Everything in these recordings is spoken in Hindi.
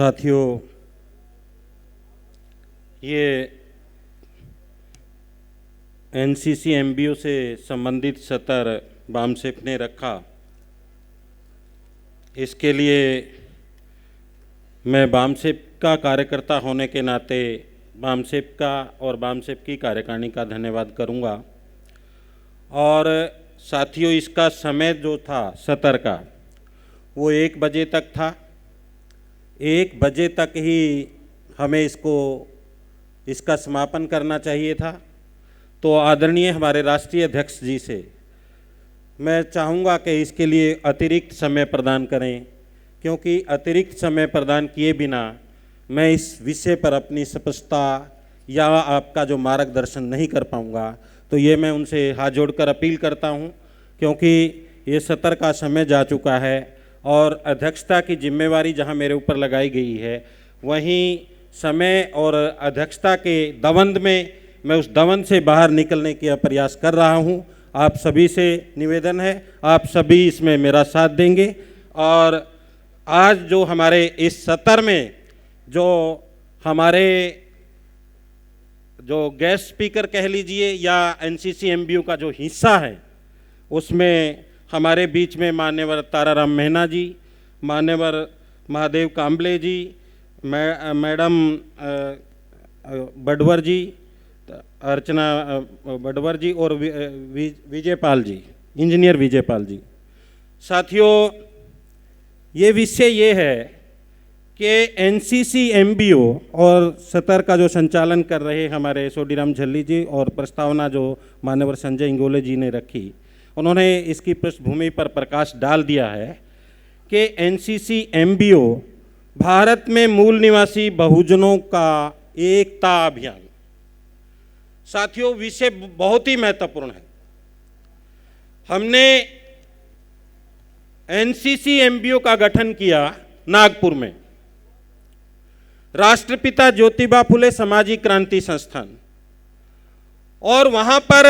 साथियों, ये एनसीसी एमबीओ से संबंधित सत्र बामसेफ ने रखा, इसके लिए मैं बामसेफ का कार्यकर्ता होने के नाते बामसेफ का और बामसेफ की कार्यकारिणी का धन्यवाद करूंगा। और साथियों, इसका समय जो था सत्र का वो 1 बजे तक था। 1 बजे तक ही हमें इसका समापन करना चाहिए था। तो आदरणीय हमारे राष्ट्रीय अध्यक्ष जी से मैं चाहूँगा कि इसके लिए अतिरिक्त समय प्रदान करें, क्योंकि अतिरिक्त समय प्रदान किए बिना मैं इस विषय पर अपनी स्पष्टता या आपका जो मार्गदर्शन नहीं कर पाऊँगा। तो ये मैं उनसे हाथ जोड़कर अपील करता हूँ, क्योंकि ये सत्र का समय जा चुका है और अध्यक्षता की जिम्मेवारी जहाँ मेरे ऊपर लगाई गई है, वहीं समय और अध्यक्षता के दवंद में मैं उस दवंद से बाहर निकलने का प्रयास कर रहा हूँ। आप सभी से निवेदन है, आप सभी इसमें मेरा साथ देंगे। और आज जो हमारे इस सत्र में जो हमारे जो गेस्ट स्पीकर कह लीजिए या एनसीसी एमबीओ का जो हिस्सा है, उसमें हमारे बीच में मान्यवर ताराराम मेहना जी, मान्यवर महादेव कांबले जी, मैडम बडवर जी, अर्चना बडवर जी और विजयपाल जी, इंजीनियर विजयपाल जी। साथियों, ये विषय ये है कि एनसीसी एमबीओ और सत्र का जो संचालन कर रहे हमारे सोडीराम झल्ली जी और प्रस्तावना जो मान्यवर संजय इंगोले जी ने रखी, उन्होंने इसकी पृष्ठभूमि पर प्रकाश डाल दिया है कि एनसीसी एमबीओ भारत में मूल निवासी बहुजनों का एकता अभियान। साथियों, विषय बहुत ही महत्वपूर्ण है। हमने एनसीसी एमबीओ का गठन किया नागपुर में, राष्ट्रपिता ज्योतिबा फुले सामाजिक क्रांति संस्थान, और वहां पर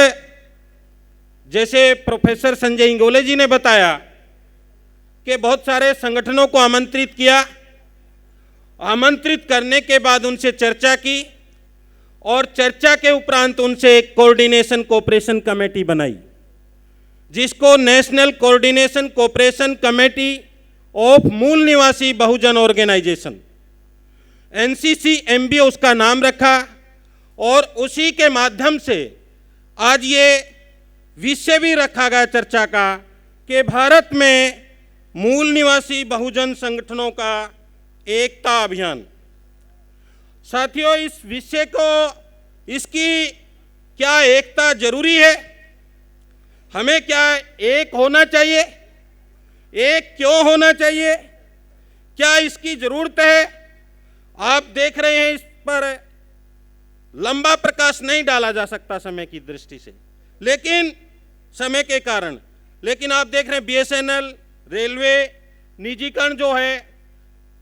जैसे प्रोफेसर संजय इंगोले जी ने बताया कि बहुत सारे संगठनों को आमंत्रित किया। आमंत्रित करने के बाद उनसे चर्चा की और चर्चा के उपरांत उनसे एक कोऑर्डिनेशन कोऑपरेशन कमेटी बनाई, जिसको national coordination cooperation committee of मूल निवासी बहुजन ऑर्गेनाइजेशन एनसीसी एमबीओ उसका नाम रखा। और उसी के माध्यम से आज ये विषय भी रखा गया चर्चा का कि भारत में मूल निवासी बहुजन संगठनों का एकता अभियान। साथियों, इस विषय को, इसकी क्या एकता जरूरी है, हमें क्या एक होना चाहिए, एक क्यों होना चाहिए, क्या इसकी जरूरत है? आप देख रहे हैं, इस पर लंबा प्रकाश नहीं डाला जा सकता समय की दृष्टि से, लेकिन समय के कारण। लेकिन आप देख रहे हैं बीएसएनएल, रेलवे निजीकरण जो है,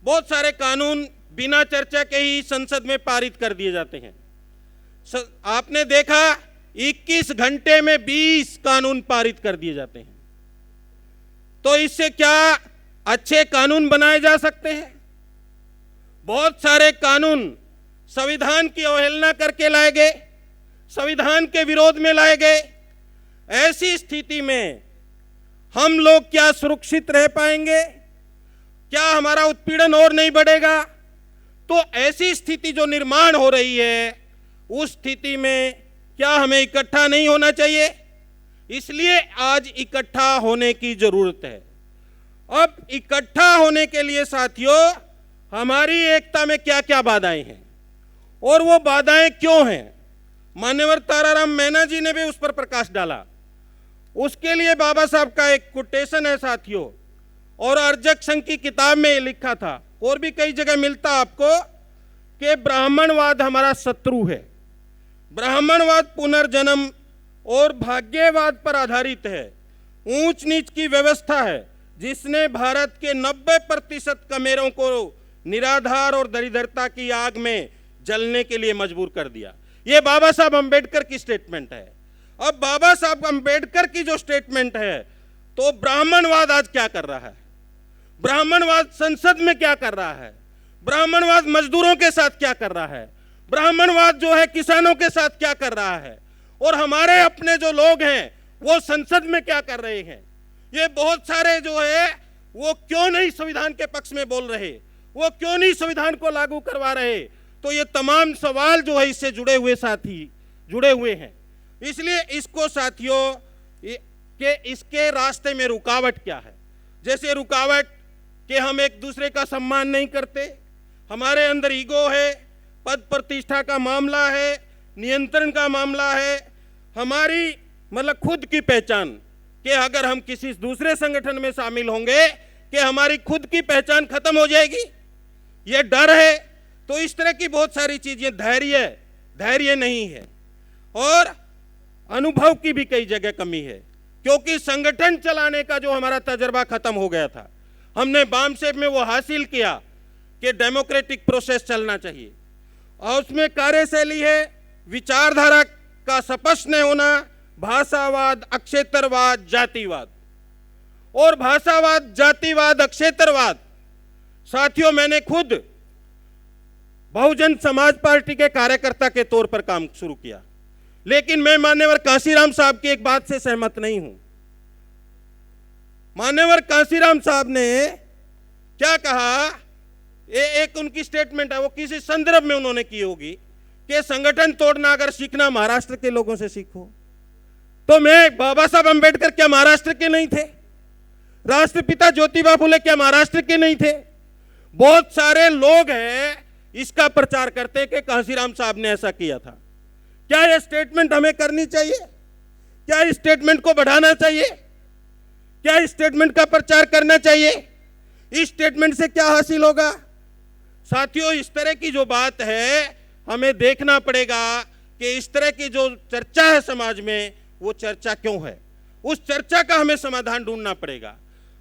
बहुत सारे कानून बिना चर्चा के ही संसद में पारित कर दिए जाते हैं। आपने देखा 21 घंटे में 20 कानून पारित कर दिए जाते हैं। तो इससे क्या अच्छे कानून बनाए जा सकते हैं? बहुत सारे कानून संविधान की अवहेलना करके लाए गए, संविधान के विरोध में लाए गए। ऐसी स्थिति में हम लोग क्या सुरक्षित रह पाएंगे? क्या हमारा उत्पीड़न और नहीं बढ़ेगा? तो ऐसी स्थिति जो निर्माण हो रही है, उस स्थिति में क्या हमें इकट्ठा नहीं होना चाहिए? इसलिए आज इकट्ठा होने की जरूरत है। अब इकट्ठा होने के लिए साथियों, हमारी एकता में क्या क्या बाधाएं हैं और वो बाधाएं क्यों हैं, मान्यवर ताराराम मेहना जी ने भी उस पर प्रकाश डाला। उसके लिए बाबा साहब का एक कोटेशन है साथियों, और अर्जक संघ की किताब में लिखा था, और भी कई जगह मिलता आपको, कि ब्राह्मणवाद हमारा शत्रु है। ब्राह्मणवाद पुनर्जन्म और भाग्यवाद पर आधारित है, ऊंच नीच की व्यवस्था है, जिसने भारत के 90% कमेरों को निराधार और दरिद्रता की आग में जलने के लिए मजबूर कर दिया। ये बाबा साहब अंबेडकर की स्टेटमेंट है। अब बाबा साहब अंबेडकर की जो स्टेटमेंट है, तो ब्राह्मणवाद आज क्या कर रहा है? ब्राह्मणवाद संसद में क्या कर रहा है? ब्राह्मणवाद मजदूरों के साथ क्या कर रहा है, ब्राह्मणवाद जो है किसानों के साथ क्या कर रहा है, और हमारे अपने जो लोग हैं वो संसद में क्या कर रहे हैं। ये बहुत सारे जो है वो क्यों नहीं संविधान के पक्ष में बोल रहे, वो क्यों नहीं संविधान को लागू करवा रहे। तो ये तमाम सवाल जो है इससे जुड़े हुए साथी जुड़े हुए हैं। इसलिए इसको साथियों कि इसके रास्ते में रुकावट क्या है। जैसे रुकावट कि हम एक दूसरे का सम्मान नहीं करते, हमारे अंदर ईगो है, पद प्रतिष्ठा का मामला है, नियंत्रण का मामला है, हमारी मतलब खुद की पहचान कि अगर हम किसी दूसरे संगठन में शामिल होंगे कि हमारी खुद की पहचान खत्म हो जाएगी, ये डर है। तो इस तरह की बहुत सारी चीजें, धैर्य नहीं है, और अनुभव की भी कई जगह कमी है, क्योंकि संगठन चलाने का जो हमारा तजर्बा खत्म हो गया था। हमने बामसेप में वो हासिल किया कि डेमोक्रेटिक प्रोसेस चलना चाहिए, और उसमें कार्यशैली है विचारधारा का स्पष्ट नहीं होना, भाषावाद, अक्षेत्रवाद, जातिवाद। और भाषावाद, जातिवाद, अक्षेत्रवाद साथियों, मैंने खुद बहुजन समाज पार्टी के कार्यकर्ता के तौर पर काम शुरू किया, लेकिन मैं मान्यवर कांशीराम साहब की एक बात से सहमत नहीं हूं। मान्यवर कांशीराम साहब ने क्या कहा, एक उनकी स्टेटमेंट है, वो किसी संदर्भ में उन्होंने की होगी कि संगठन तोड़ना अगर सीखना महाराष्ट्र के लोगों से सीखो। तो मैं, बाबा साहब अंबेडकर क्या महाराष्ट्र के नहीं थे? राष्ट्रपिता ज्योतिबा फुले क्या महाराष्ट्र के नहीं थे? बहुत सारे लोग हैं इसका प्रचार करते हैं कि कांशीराम साहब ने ऐसा किया था। क्या यह स्टेटमेंट हमें करनी चाहिए? क्या इस स्टेटमेंट को बढ़ाना चाहिए? क्या इस स्टेटमेंट का प्रचार करना चाहिए? इस स्टेटमेंट से क्या हासिल होगा? साथियों, इस तरह की जो बात है हमें देखना पड़ेगा कि इस तरह की जो चर्चा है समाज में, वो चर्चा क्यों है। उस चर्चा का हमें समाधान ढूंढना पड़ेगा।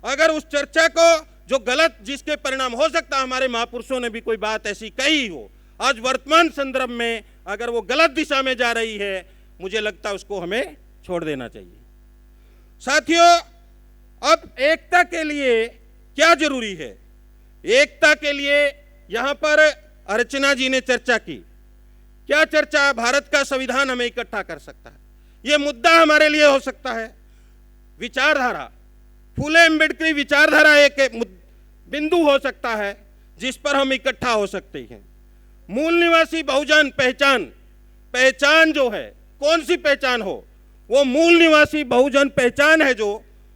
अगर उस चर्चा को जो गलत, जिसके परिणाम हो सकता है हमारे महापुरुषों ने भी कोई बात ऐसी कही हो, आज वर्तमान संदर्भ में अगर वो गलत दिशा में जा रही है, मुझे लगता है उसको हमें छोड़ देना चाहिए। साथियों, अब एकता के लिए क्या जरूरी है? एकता के लिए यहां पर अर्चना जी ने चर्चा की। क्या चर्चा? भारत का संविधान हमें इकट्ठा कर सकता है, यह मुद्दा हमारे लिए हो सकता है। विचारधारा, फूले अम्बेडकरी विचारधारा एक बिंदु हो सकता है जिस पर हम इकट्ठा हो सकते हैं। मूल निवासी बहुजन पहचान जो है, कौन सी पहचान हो, वो मूल निवासी बहुजन पहचान है जो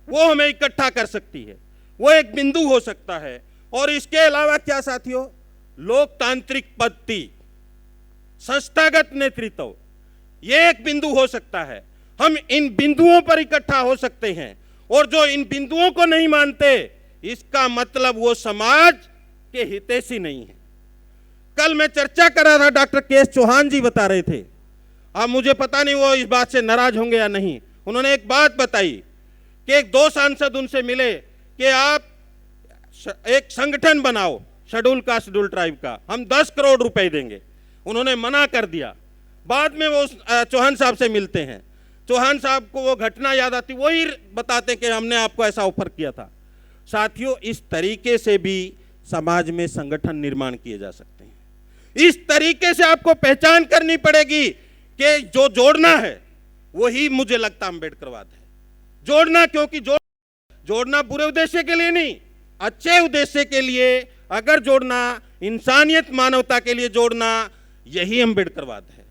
वो हमें इकट्ठा कर सकती है, वो एक बिंदु हो सकता है। और इसके अलावा क्या साथियों, लोकतांत्रिक पद्धति, संस्थागत नेतृत्व, ये एक बिंदु हो सकता है। हम इन बिंदुओं पर इकट्ठा हो सकते हैं, और जो इन बिंदुओं को नहीं मानते, इसका मतलब वो समाज के हितैषी नहीं है। कल मैं चर्चा कर रहा था, डॉक्टर के एस चौहान जी बता रहे थे, अब मुझे पता नहीं वो इस बात से नाराज होंगे या नहीं। उन्होंने एक बात बताई कि एक दो सांसद उनसे मिले कि आप एक संगठन बनाओ शेड्यूल कास्ट शेड्यूल ट्राइब का, हम 10 करोड़ रुपए देंगे। उन्होंने मना कर दिया। बाद में वो चौहान साहब से मिलते हैं, चौहान साहब को वो घटना याद आती, वही बताते कि हमने आपको ऐसा ऑफर किया था। साथियों, इस तरीके से भी समाज में संगठन निर्माण किए जा सकते हैं। इस तरीके से आपको पहचान करनी पड़ेगी कि जो जोड़ना है वही मुझे लगता अम्बेडकरवाद है। जोड़ना, क्योंकि जोड़ना बुरे उद्देश्य के लिए नहीं, अच्छे उद्देश्य के लिए अगर जोड़ना, इंसानियत मानवता के लिए जोड़ना, यही अम्बेडकरवाद है।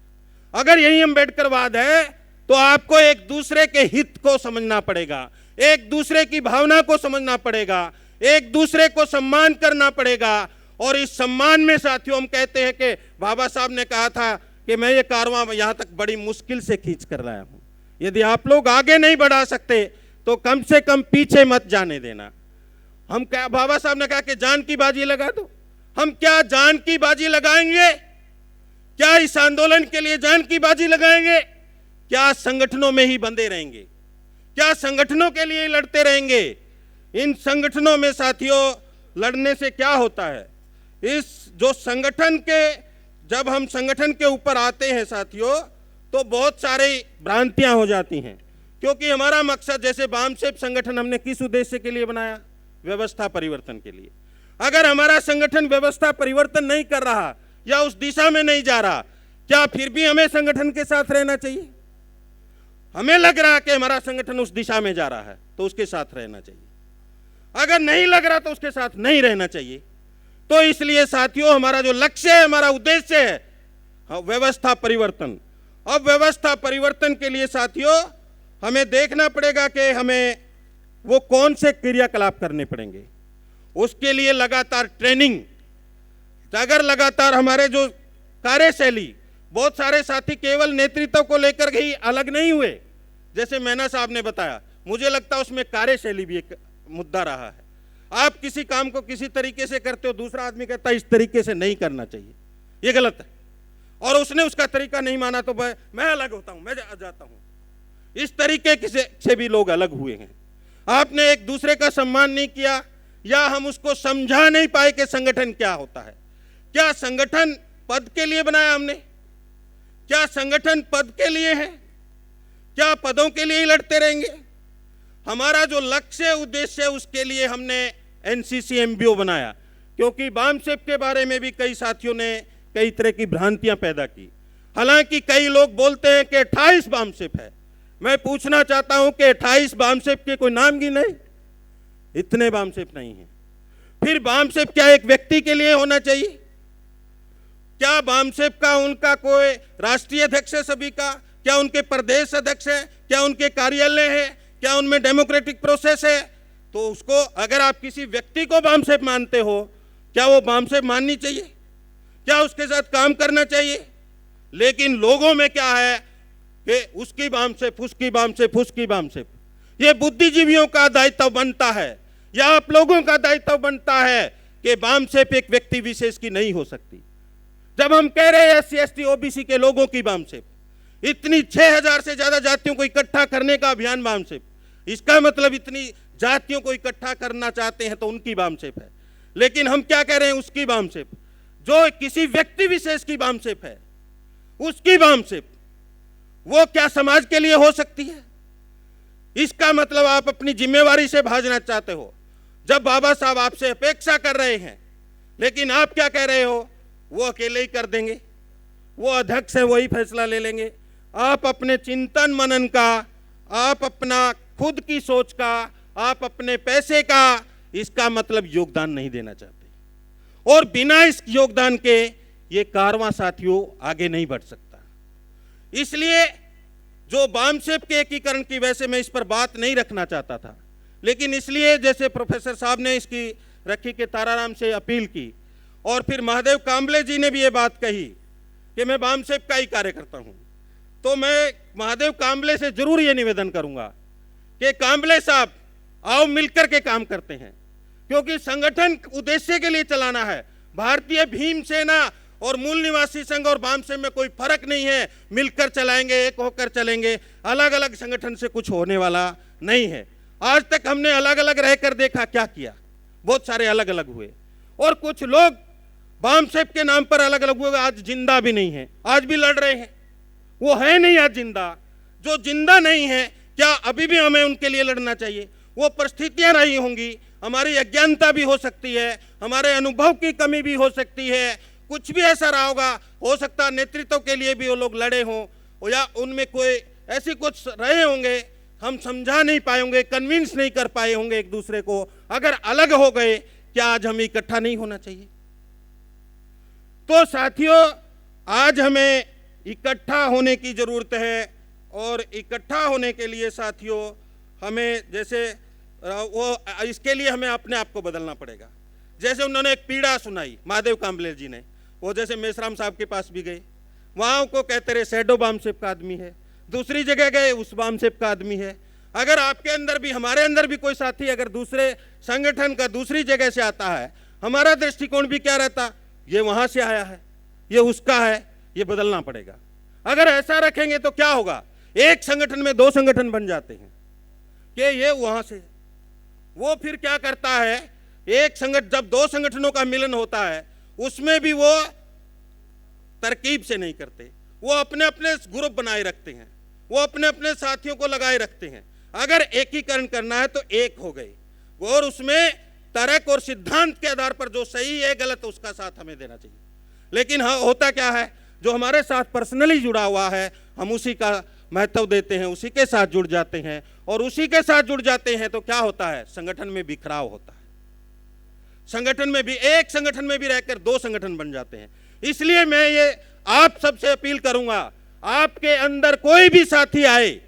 अगर यही अम्बेडकरवाद है तो आपको एक दूसरे के हित को समझना पड़ेगा, एक दूसरे की भावना को समझना पड़ेगा, एक दूसरे को सम्मान करना पड़ेगा। और इस सम्मान में साथियों, हम कहते हैं कि बाबा साहब ने कहा था कि मैं ये कारवां यहां तक बड़ी मुश्किल से खींच कर लाया हूं, यदि आप लोग आगे नहीं बढ़ा सकते तो कम से कम पीछे मत जाने देना। हम क्या, बाबा साहब ने कहा कि जान की बाजी लगा दो। हम क्या जान की बाजी लगाएंगे? क्या इस आंदोलन के लिए जान की बाजी लगाएंगे? क्या संगठनों में ही बंधे रहेंगे? क्या संगठनों के लिए लड़ते रहेंगे? इन संगठनों में साथियों लड़ने से क्या होता है, इस जो संगठन के, जब हम संगठन के ऊपर आते हैं साथियों, तो बहुत सारी भ्रांतियां हो जाती हैं। क्योंकि हमारा मकसद, जैसे बामसेप संगठन हमने किस उद्देश्य के लिए बनाया? व्यवस्था परिवर्तन के लिए। अगर हमारा संगठन व्यवस्था परिवर्तन नहीं कर रहा या उस दिशा में नहीं जा रहा, क्या फिर भी हमें संगठन के साथ रहना चाहिए? हमें लग रहा कि हमारा संगठन उस दिशा में जा रहा है तो उसके साथ रहना चाहिए, अगर नहीं लग रहा तो उसके साथ नहीं रहना चाहिए। तो इसलिए साथियों, हमारा जो लक्ष्य है, हमारा उद्देश्य है व्यवस्था परिवर्तन। अब व्यवस्था परिवर्तन के लिए साथियों हमें देखना पड़ेगा कि हमें वो कौन से क्रियाकलाप करने पड़ेंगे। उसके लिए लगातार ट्रेनिंग, अगर लगातार हमारे जो कार्यशैली, बहुत सारे साथी केवल नेतृत्व को लेकर ही अलग नहीं हुए, जैसे मैना साहब ने बताया, मुझे लगता है उसमें कार्यशैली भी एक मुद्दा रहा है। आप किसी काम को किसी तरीके से करते हो, दूसरा आदमी कहता है इस तरीके से नहीं करना चाहिए, ये गलत है, और उसने उसका तरीका नहीं माना तो मैं अलग होता हूं, मैं जाता हूं। इस तरीके से भी लोग अलग हुए हैं। आपने एक दूसरे का सम्मान नहीं किया, या हम उसको समझा नहीं पाए कि संगठन क्या होता है। क्या संगठन पद के लिए बनाया हमने? क्या संगठन पद के लिए है? क्या पदों के लिए ही लड़ते रहेंगे? हमारा जो लक्ष्य उद्देश्य है उसके लिए हमने एनसीसी एमबीओ बनाया, क्योंकि बामसेप के बारे में भी कई साथियों ने कई तरह की भ्रांतियां पैदा की। हालांकि कई लोग बोलते हैं कि 28 बामसेप है। मैं पूछना चाहता हूं कि 28 बामसेप के कोई नाम गिने? इतने बामसेप नहीं है। फिर बामसेप क्या एक व्यक्ति के लिए होना चाहिए? क्या बामसेप का उनका कोई राष्ट्रीय अध्यक्ष है सभी का? क्या उनके प्रदेश अध्यक्ष है? क्या उनके कार्यालय है? क्या उनमें डेमोक्रेटिक प्रोसेस है? तो उसको अगर आप किसी व्यक्ति को बामसेप मानते हो, क्या वो बामसेप माननी चाहिए? क्या उसके साथ काम करना चाहिए? लेकिन लोगों में क्या है कि उसकी बामसेप, उसकी बामसेप, उसकी बामसेप। ये बुद्धिजीवियों का दायित्व बनता है या आप लोगों का दायित्व बनता है कि बामसेप एक व्यक्ति विशेष की नहीं हो सकती। जब हम कह रहे हैं SC ST OBC के लोगों की बामसेप, इतनी 6000 से ज्यादा जातियों को इकट्ठा करने का अभियान बामसेप, इसका मतलब इतनी जातियों को इकट्ठा करना चाहते हैं तो उनकी बामसेप है। लेकिन हम क्या कह रहे हैं? उसकी बामसेप, जो किसी व्यक्ति विशेष की बामसेप है, उसकी बामसेप, वो क्या समाज के लिए हो सकती है? इसका मतलब आप अपनी जिम्मेवारी से भागना चाहते हो। जब बाबा साहब आपसे अपेक्षा कर रहे हैं, लेकिन आप क्या कह रहे हो? वो अकेले ही कर देंगे, वो अध्यक्ष है वही फैसला ले लेंगे। आप अपने चिंतन मनन का, आप अपना खुद की सोच का, आप अपने पैसे का, इसका मतलब योगदान नहीं देना चाहते। और बिना इस योगदान के ये कारवां साथियों आगे नहीं बढ़ सकता। इसलिए जो बामसेप के एकीकरण की, वैसे मैं इस पर बात नहीं रखना चाहता था, लेकिन इसलिए जैसे प्रोफेसर साहब ने इसकी रखी के ताराराम से अपील की, और फिर महादेव कांबले जी ने भी ये बात कही कि मैं बामसेप का ही कार्यकर्ता हूं, तो मैं महादेव कांबले से जरूर ये निवेदन करूंगा कि कांबले साहब आओ मिलकर के काम करते हैं, क्योंकि संगठन उद्देश्य के लिए चलाना है। भारतीय भीम सेना और मूल निवासी संघ और बामसेप में कोई फर्क नहीं है, मिलकर चलाएंगे, एक होकर चलेंगे। अलग अलग संगठन से कुछ होने वाला नहीं है। आज तक हमने अलग अलग रहकर देखा क्या किया, बहुत सारे अलग अलग हुए, और कुछ लोग बामसेप के नाम पर अलग अलग हुए, आज जिंदा भी नहीं है, आज भी लड़ रहे हैं। वो है नहीं आज जिंदा। जो जिंदा नहीं है, क्या अभी भी हमें उनके लिए लड़ना चाहिए? वो परिस्थितियां रही होंगी, हमारी अज्ञानता भी हो सकती है, हमारे अनुभव की कमी भी हो सकती है, कुछ भी ऐसा रहा होगा, हो सकता है नेतृत्व के लिए भी वो लोग लड़े हों, या उनमें कोई ऐसी कुछ रहे होंगे, हम समझा नहीं पाए होंगे, कन्विंस नहीं कर पाए होंगे एक दूसरे को। अगर अलग हो गए, क्या आज हमें इकट्ठा नहीं होना चाहिए? तो साथियों, आज हमें इकट्ठा होने की जरूरत है, और इकट्ठा होने के लिए साथियों हमें जैसे इसके लिए हमें अपने आप को बदलना पड़ेगा। जैसे उन्होंने एक पीड़ा सुनाई महादेव कांबले जी ने, वो जैसे मेसराम साहब के पास भी गए, वहाँ को कहते रहे शैडो बामसेप का आदमी है, दूसरी जगह गए उस बामसेप का आदमी है। अगर आपके अंदर भी, हमारे अंदर भी कोई साथी अगर दूसरे संगठन का दूसरी जगह से आता है, हमारा दृष्टिकोण भी क्या रहता? ये वहाँ से आया है, ये उसका है, ये बदलना पड़ेगा। अगर ऐसा रखेंगे तो क्या होगा? एक संगठन में दो संगठन बन जाते हैं कि ये वहाँ से, वो फिर क्या करता है, एक संगठन, जब दो संगठनों का मिलन होता है उसमें भी वो तरकीब से नहीं करते, वो अपने अपने ग्रुप बनाए रखते हैं, वो अपने अपने साथियों को लगाए रखते हैं। अगर एकीकरण करना है तो एक हो गए, और उसमें तर्क और सिद्धांत के आधार पर जो सही है गलत उसका साथ हमें देना चाहिए। लेकिन हाँ, होता क्या है, जो हमारे साथ पर्सनली जुड़ा हुआ है हम उसी का महत्व देते हैं, उसी के साथ जुड़ जाते हैं, और उसी के साथ जुड़ जाते हैं तो क्या होता है, संगठन में बिखराव होता है। संगठन में भी, एक संगठन में भी रहकर दो संगठन बन जाते हैं। इसलिए मैं ये आप सबसे अपील करूंगा, आपके अंदर कोई भी साथी आए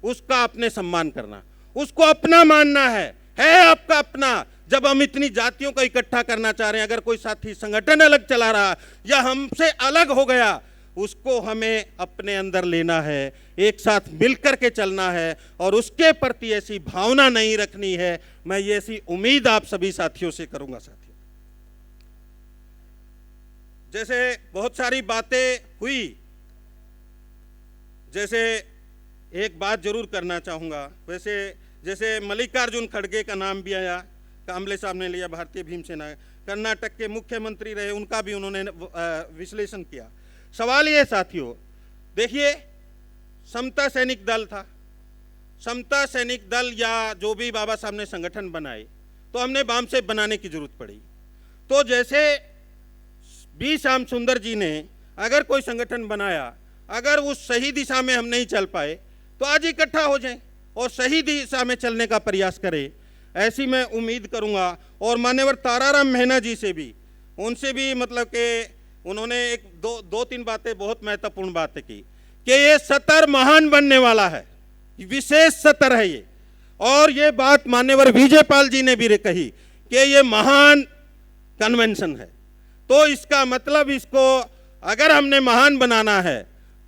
उसका अपने सम्मान करना, उसको अपना मानना है आपका अपना। जब हम इतनी जातियों को इकट्ठा करना चाह रहे हैं, अगर कोई साथी संगठन अलग चला रहा या हमसे अलग हो गया, उसको हमें अपने अंदर लेना है, एक साथ मिलकर के चलना है, और उसके प्रति ऐसी भावना नहीं रखनी है। मैं ये ऐसी उम्मीद आप सभी साथियों से करूंगा। साथियों, जैसे बहुत सारी बातें हुई, जैसे एक बात जरूर करना चाहूंगा, वैसे जैसे मल्लिकार्जुन खड़गे का नाम भी आया, कामले साहब ने लिया, भारतीय भीमसेना कर्नाटक के मुख्यमंत्री रहे, उनका भी उन्होंने विश्लेषण किया। सवाल ये साथियों, देखिए समता सैनिक दल था, समता सैनिक दल या जो भी बाबा साहब ने संगठन बनाए, तो हमने बामसेफ बनाने की जरूरत पड़ी। तो जैसे बी श्याम सुंदर जी ने अगर कोई संगठन बनाया, अगर उस सही दिशा में हम नहीं चल पाए तो आज इकट्ठा हो जाएं और सही दिशा में चलने का प्रयास करें, ऐसी मैं उम्मीद करूंगा। और मान्यवर ताराराम मेहना जी से भी, उनसे भी मतलब कि उन्होंने एक दो तीन बातें बहुत महत्वपूर्ण बातें की कि ये सत्र महान बनने वाला है, विशेष सत्र है ये। और ये बात मान्यवर विजयपाल जी ने भी कही कि ये महान कन्वेंशन है। तो इसका मतलब, इसको अगर हमने महान बनाना है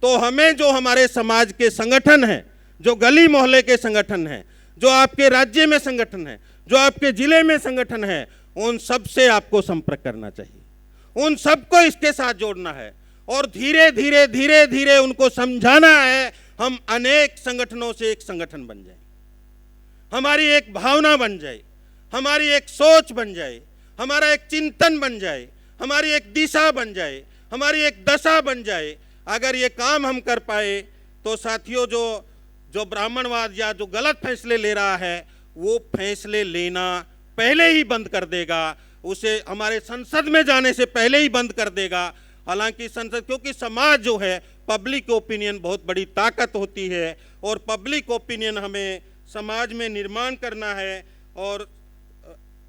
तो हमें जो हमारे समाज के संगठन हैं, जो गली मोहल्ले के संगठन हैं, जो आपके राज्य में संगठन है, जो आपके जिले में संगठन है, उन सब से आपको संपर्क करना चाहिए, उन सबको इसके साथ जोड़ना है और धीरे धीरे धीरे धीरे उनको समझाना है हम अनेक संगठनों से एक संगठन बन जाए, हमारी एक भावना बन जाए, हमारी एक सोच बन जाए, हमारा एक चिंतन बन जाए, हमारी एक दिशा बन जाए, हमारी एक दशा बन जाए। अगर ये काम हम कर पाए तो साथियों, जो ब्राह्मणवाद या जो गलत फैसले ले रहा है वो फैसले लेना पहले ही बंद कर देगा, उसे हमारे संसद में जाने से पहले ही बंद कर देगा। हालांकि संसद, क्योंकि समाज जो है, पब्लिक ओपिनियन बहुत बड़ी ताकत होती है और पब्लिक ओपिनियन हमें समाज में निर्माण करना है। और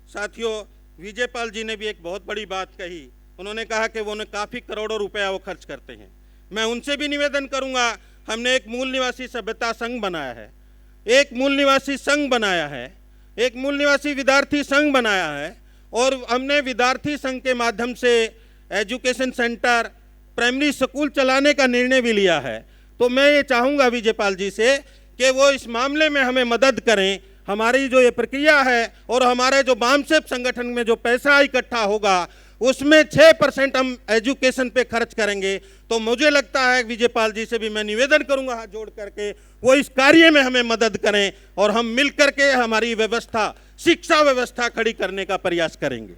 साथियों, विजयपाल जी ने भी एक बहुत बड़ी बात कही, उन्होंने कहा कि वो काफ़ी करोड़ों रुपया वो खर्च करते हैं। मैं उनसे भी निवेदन करूंगा, हमने एक मूल निवासी सभ्यता संघ बनाया है, एक मूल निवासी संघ बनाया है, एक मूल निवासी विद्यार्थी संघ बनाया है, और हमने विद्यार्थी संघ के माध्यम से एजुकेशन सेंटर, प्राइमरी स्कूल चलाने का निर्णय भी लिया है। तो मैं ये चाहूँगा विजयपाल जी से कि वो इस मामले में हमें मदद करें। हमारी जो ये प्रक्रिया है और हमारे जो बामसेफ संगठन में जो पैसा इकट्ठा होगा उसमें 6% हम एजुकेशन पे खर्च करेंगे। तो मुझे लगता है विजयपाल जी से भी मैं निवेदन करूंगा हाथ जोड़ करके, वो इस कार्य में हमें मदद करें और हम मिल करके हमारी व्यवस्था, शिक्षा व्यवस्था खड़ी करने का प्रयास करेंगे।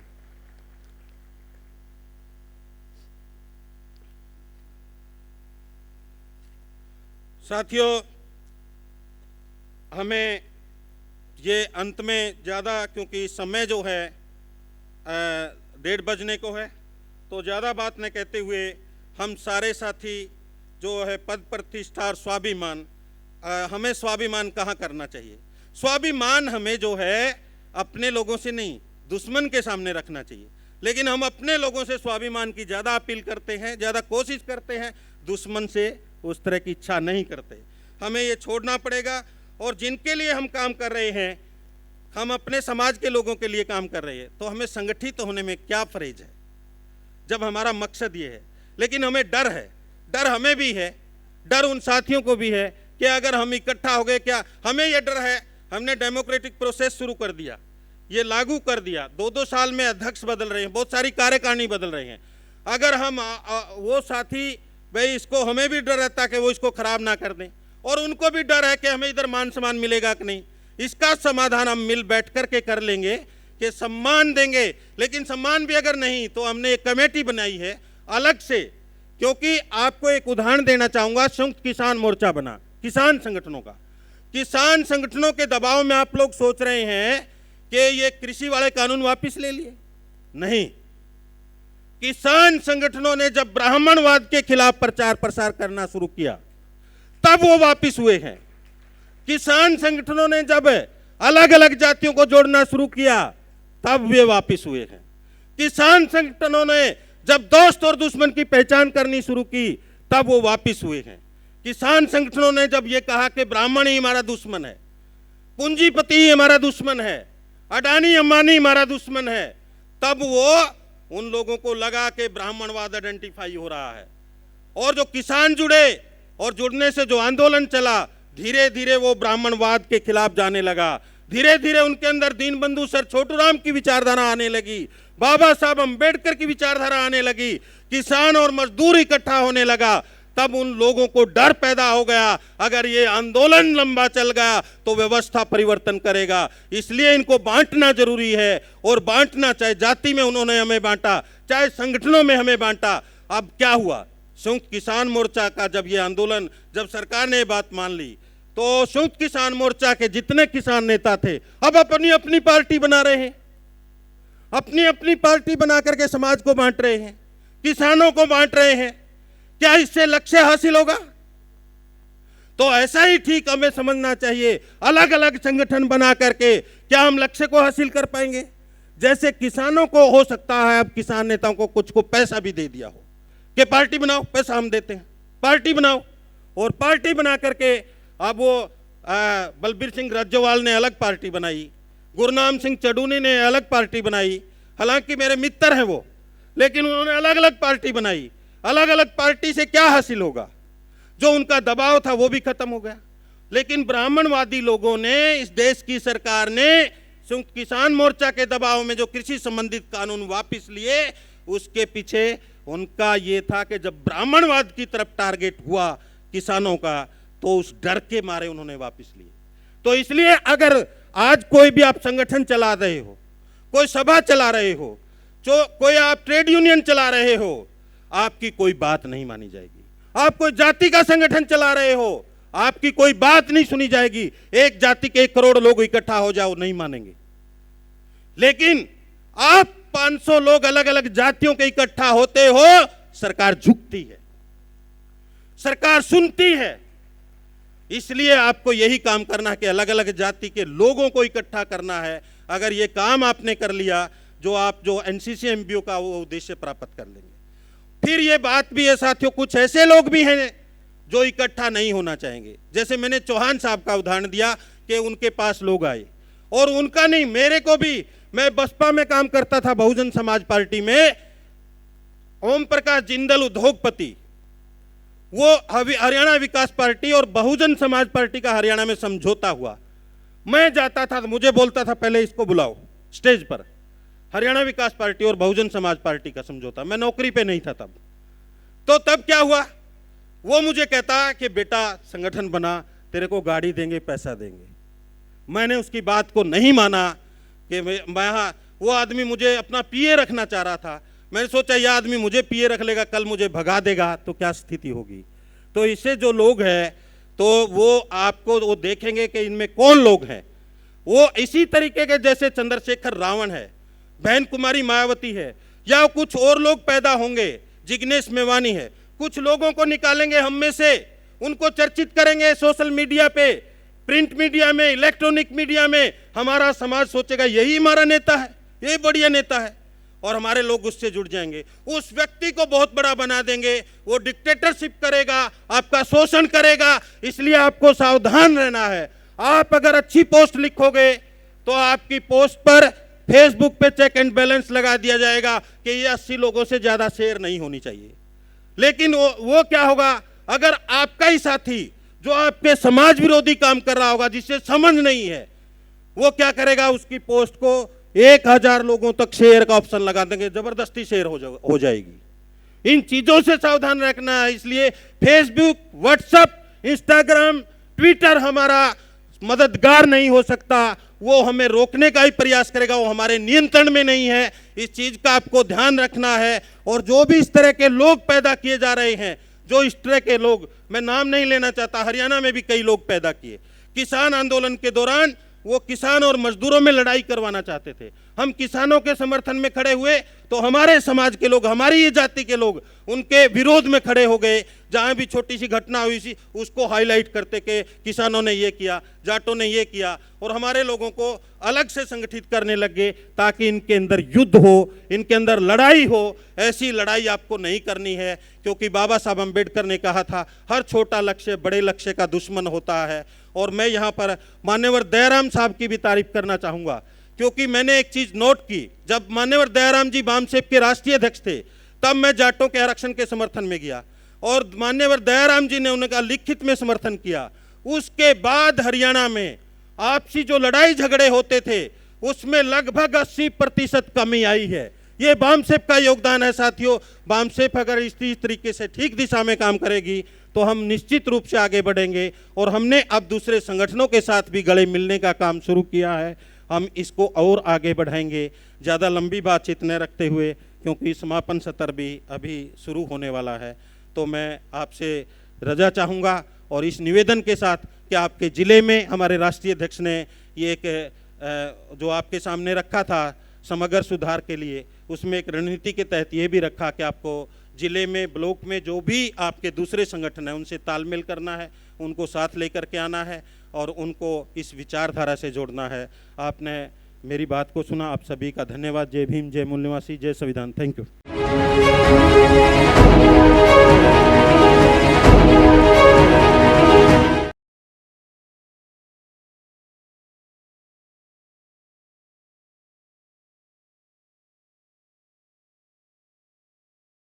साथियों, हमें ये अंत में ज़्यादा, क्योंकि समय जो है 1:30 बजने को है, तो ज़्यादा बात न कहते हुए हम सारे साथी जो है पद प्रतिष्ठा और स्वाभिमान, हमें स्वाभिमान कहाँ करना चाहिए? स्वाभिमान हमें जो है अपने लोगों से नहीं, दुश्मन के सामने रखना चाहिए। लेकिन हम अपने लोगों से स्वाभिमान की ज़्यादा अपील करते हैं, ज़्यादा कोशिश करते हैं, दुश्मन से उस तरह की इच्छा नहीं करते। हमें ये छोड़ना पड़ेगा। और जिनके लिए हम काम कर रहे हैं, हम अपने समाज के लोगों के लिए काम कर रहे हैं, तो हमें संगठित होने में क्या फर्ज है जब हमारा मकसद ये है। लेकिन हमें डर है, डर हमें भी है, डर उन साथियों को भी है कि अगर हम इकट्ठा हो गए, क्या हमें ये डर है। हमने डेमोक्रेटिक प्रोसेस शुरू कर दिया, ये लागू कर दिया, 2-2 साल में अध्यक्ष बदल रहे हैं, बहुत सारी कार्यकारिणी बदल रहे हैं। अगर हम वो साथी, भाई इसको हमें भी डर रहता कि वो इसको खराब ना कर दें, और उनको भी डर है कि हमें इधर मान सम्मान मिलेगा कि नहीं। इसका समाधान हम मिल बैठ करके कर लेंगे कि सम्मान देंगे। लेकिन सम्मान भी अगर नहीं, तो हमने एक कमेटी बनाई है अलग से, क्योंकि आपको एक उदाहरण देना चाहूँगा। संयुक्त किसान मोर्चा बना, किसान संगठनों का, किसान संगठनों के दबाव में आप लोग सोच रहे हैं कि ये कृषि वाले कानून वापस ले लिए? नहीं। किसान संगठनों ने जब ब्राह्मणवाद के खिलाफ प्रचार प्रसार करना शुरू किया तब वो वापस हुए हैं। किसान संगठनों ने जब अलग अलग जातियों को जोड़ना शुरू किया तब वे वापस हुए हैं। किसान संगठनों ने जब दोस्त और दुश्मन की पहचान करनी शुरू की तब वो वापस हुए हैं। किसान संगठनों ने जब ये कहा कि ब्राह्मण ही हमारा दुश्मन है, पूंजीपति ही हमारा दुश्मन है, अडानी अंबानी हमारा दुश्मन है, तब वो उन लोगों को लगा कि ब्राह्मणवाद आइडेंटिफाई हो रहा है। और जो किसान जुड़े और जुड़ने से जो आंदोलन चला, धीरे धीरे वो ब्राह्मणवाद के खिलाफ जाने लगा। धीरे धीरे उनके अंदर दीनबंधु सर छोटूराम की विचारधारा आने लगी, बाबा साहब अंबेडकर की विचारधारा आने लगी, किसान और मजदूर इकट्ठा होने लगा। तब उन लोगों को डर पैदा हो गया, अगर ये आंदोलन लंबा चल गया तो व्यवस्था परिवर्तन करेगा, इसलिए इनको बांटना जरूरी है। और बांटना, चाहे जाति में उन्होंने हमें बांटा, चाहे संगठनों में हमें बांटा। अब क्या हुआ, संयुक्त किसान मोर्चा का जब ये आंदोलन, जब सरकार ने बात मान ली तो संयुक्त किसान मोर्चा के जितने किसान नेता थे अब अपनी अपनी पार्टी बना रहे हैं, अपनी अपनी पार्टी बना करके समाज को बांट रहे हैं, किसानों को बांट रहे हैं। क्या इससे लक्ष्य हासिल होगा? तो ऐसा ही ठीक हमें समझना चाहिए, अलग अलग संगठन बना करके क्या हम लक्ष्य को हासिल कर पाएंगे? जैसे किसानों को हो सकता है अब किसान नेताओं को कुछ को पैसा भी दे दिया हो कि पार्टी बनाओ, पैसा हम देते हैं, पार्टी बनाओ। और पार्टी बना करके अब वो बलबीर सिंह रज्जवाल ने अलग पार्टी बनाई, गुरनाम सिंह चडूनी ने अलग पार्टी बनाई, हालांकि मेरे मित्र हैं वो, लेकिन उन्होंने अलग अलग पार्टी बनाई। अलग अलग पार्टी से क्या हासिल होगा? जो उनका दबाव था वो भी खत्म हो गया। लेकिन ब्राह्मणवादी लोगों ने, इस देश की सरकार ने संयुक्त किसान मोर्चा के दबाव में जो कृषि संबंधित कानून वापस लिए, उसके पीछे उनका ये था कि जब ब्राह्मणवाद की तरफ टारगेट हुआ किसानों का, तो उस डर के मारे उन्होंने वापस लिए। तो इसलिए अगर आज कोई भी आप संगठन चला रहे हो, कोई सभा चला रहे हो, जो कोई आप ट्रेड यूनियन चला रहे हो, आपकी कोई बात नहीं मानी जाएगी। आप कोई जाति का संगठन चला रहे हो, आपकी कोई बात नहीं सुनी जाएगी। एक जाति के 1 करोड़ लोग इकट्ठा हो जाओ, नहीं मानेंगे। लेकिन आप 500 लोग अलग अलग जातियों के इकट्ठा होते हो, सरकार झुकती है, सरकार सुनती है। इसलिए आपको यही काम करना है कि अलग अलग जाति के लोगों को इकट्ठा करना है। अगर ये काम आपने कर लिया, जो एनसीसी एमबीओ का वो उद्देश्य प्राप्त कर लेंगे। फिर ये बात भी है साथियों, कुछ ऐसे लोग भी हैं जो इकट्ठा नहीं होना चाहेंगे। जैसे मैंने चौहान साहब का उदाहरण दिया कि उनके पास लोग आए, और उनका नहीं, मेरे को भी, मैं बसपा में काम करता था, बहुजन समाज पार्टी में। ओम प्रकाश जिंदल उद्योगपति, वो हरियाणा विकास पार्टी और बहुजन समाज पार्टी का हरियाणा में समझौता हुआ। मैं जाता था तो मुझे बोलता था पहले इसको बुलाओ स्टेज पर, हरियाणा विकास पार्टी और बहुजन समाज पार्टी का समझौता। मैं नौकरी पे नहीं था तब। तो तब क्या हुआ, वो मुझे कहता कि बेटा संगठन बना, तेरे को गाड़ी देंगे, पैसा देंगे। मैंने उसकी बात को नहीं माना कि मैं, वो आदमी मुझे अपना पीए रखना चाह रहा था। मैंने सोचा यह आदमी मुझे पीए रख लेगा, कल मुझे भगा देगा तो क्या स्थिति होगी। तो इससे जो लोग हैं, तो वो आपको वो देखेंगे कि इनमें कौन लोग हैं। वो इसी तरीके के जैसे चंद्रशेखर रावण है, बहन कुमारी मायावती है, या कुछ और लोग पैदा होंगे, जिग्नेश मेवानी है। कुछ लोगों को निकालेंगे हम में से, उनको चर्चित करेंगे सोशल मीडिया पे, प्रिंट मीडिया में, इलेक्ट्रॉनिक मीडिया में। हमारा समाज सोचेगा यही हमारा नेता है, ये बढ़िया नेता है, और हमारे लोग उससे जुड़ जाएंगे। उस व्यक्ति को बहुत बड़ा बना देंगे, वो डिक्टेटरशिप करेगा, आपका शोषण करेगा। इसलिए आपको सावधान रहना है। आप अगर अच्छी पोस्ट लिखोगे तो आपकी पोस्ट पर फेसबुक पे चेक एंड बैलेंस लगा दिया जाएगा कि ये 80 लोगों से ज्यादा शेयर नहीं होनी चाहिए। लेकिन वो क्या होगा, अगर आपका ही साथी जो आपके समाज विरोधी काम कर रहा होगा, जिससे समझ नहीं है, वो क्या करेगा, उसकी पोस्ट को 1000 लोगों तक शेयर का ऑप्शन लगा देंगे, जबरदस्ती शेयर हो जाएगी। इन चीजों से सावधान रखना है। इसलिए फेसबुक, व्हाट्सएप, इंस्टाग्राम, ट्विटर हमारा मददगार नहीं हो सकता। वो हमें रोकने का ही प्रयास करेगा, वो हमारे नियंत्रण में नहीं है। इस चीज का आपको ध्यान रखना है। और जो भी इस तरह के लोग पैदा किए जा रहे हैं, जो इस तरह के लोग, मैं नाम नहीं लेना चाहता, हरियाणा में भी कई लोग पैदा किए। किसान आंदोलन के दौरान वो किसान और मजदूरों में लड़ाई करवाना चाहते थे। हम किसानों के समर्थन में खड़े हुए तो हमारे समाज के लोग, हमारी ये जाति के लोग उनके विरोध में खड़े हो गए। जहां भी छोटी सी घटना हुई थी उसको हाईलाइट करते कि किसानों ने ये किया, जाटों ने ये किया, और हमारे लोगों को अलग से संगठित करने लग गए ताकि इनके अंदर युद्ध हो, इनके अंदर लड़ाई हो। ऐसी लड़ाई आपको नहीं करनी है, क्योंकि बाबा साहब अम्बेडकर ने कहा था हर छोटा लक्ष्य बड़े लक्ष्य का दुश्मन होता है। और मैं यहाँ पर मान्यवर दयाराम साहब की भी तारीफ करना चाहूँगा, क्योंकि मैंने एक चीज़ नोट की, जब मान्यवर दयाराम जी बामसेप के राष्ट्रीय अध्यक्ष थे तब मैं जाटों के आरक्षण के समर्थन में गया और मान्यवर दयाराम जी ने उनका लिखित में समर्थन किया। उसके बाद हरियाणा में आपसी जो लड़ाई झगड़े होते थे उसमें लगभग 80% कमी आई है। ये बामसेप का योगदान है साथियों। बामसेप अगर इस तरीके से ठीक दिशा में काम करेगी तो हम निश्चित रूप से आगे बढ़ेंगे। और हमने अब दूसरे संगठनों के साथ भी गले मिलने का काम शुरू किया है, हम इसको और आगे बढ़ाएंगे। ज़्यादा लंबी बातचीत न रखते हुए, क्योंकि समापन सत्र भी अभी शुरू होने वाला है, तो मैं आपसे रजा चाहूँगा और इस निवेदन के साथ कि आपके ज़िले में हमारे राष्ट्रीय अध्यक्ष ने ये एक जो आपके सामने रखा था समग्र सुधार के लिए, उसमें एक रणनीति के तहत ये भी रखा कि आपको ज़िले में, ब्लॉक में जो भी आपके दूसरे संगठन हैं उनसे तालमेल करना है, उनको साथ लेकर के आना है और उनको इस विचारधारा से जोड़ना है। आपने मेरी बात को सुना, आप सभी का धन्यवाद। जय भीम, जय मूल निवासी, जय संविधान। Thank you.